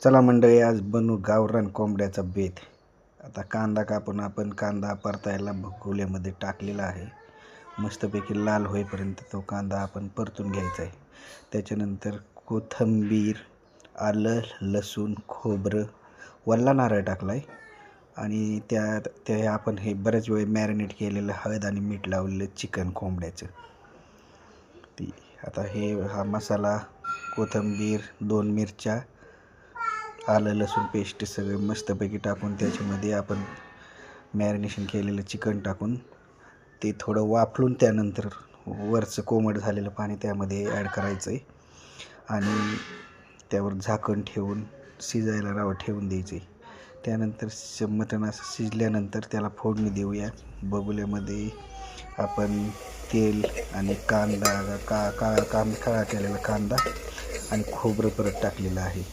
चला मंडळी, आज बनवू गावरान कोंबड्याचा बेत. आता कांदा कापून आपण कांदा परतायला भगोल्यामध्ये टाकलेला आहे. मस्तपैकी लाल होईपर्यंत तो कांदा आपण परतून घ्यायचा आहे. त्याच्यानंतर कोथिंबीर, आलं, लसूण, खोबरं, वल्ला नारळ टाकला आहे आणि त्या आपण हे बऱ्याच वेळ मॅरिनेट केलेलं हळद आणि मीठ लावलेलं चिकन कोंबड्याचं ती. आता हा मसाला, कोथिंबीर, 2 मिरच्या, आलं लसूण पेस्ट सगळं मस्तपैकी टाकून त्याच्यामध्ये आपण मॅरिनेशन केलेलं चिकन टाकून ते थोडं वाफलून त्यानंतर वरचं कोमट झालेलं पाणी त्यामध्ये ॲड करायचं आहे आणि त्यावर झाकण ठेवून शिजायला ठेवून द्यायचे. त्यानंतर मटण असं शिजल्यानंतर त्याला फोडणी देऊया. बगुल्यामध्ये आपण तेल आणि कांदा काळा केलेला कांदा आणि खोबरं परत टाकलेलं आहे.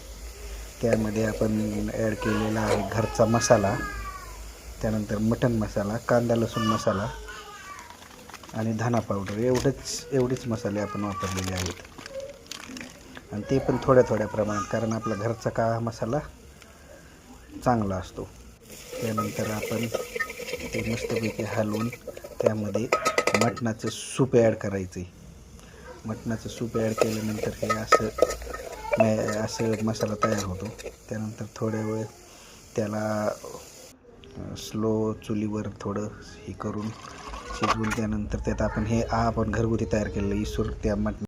त्यामध्ये आपण ॲड केलेला आहे घरचा मसाला, त्यानंतर मटण मसाला, कांदा लसूण मसाला आणि धना पावडर. एवढेच मसाले आपण वापरलेले आहेत आणि ते पण थोड्या प्रमाणात, कारण आपला घरचा काळा मसाला चांगला असतो. त्यानंतर आपण ते मस्तपैकी हलवून त्यामध्ये मटणाचं सूप ॲड करायचं आहे. मटणाचं सूप ॲड केल्यानंतर हे असं मसाला तयार होतो. त्यानंतर थोड्या वेळ त्याला स्लो चुलीवर थोडं हे करून शिजवून त्यानंतर त्यात आपण घरगुती तयार केलेलं इसूर त्या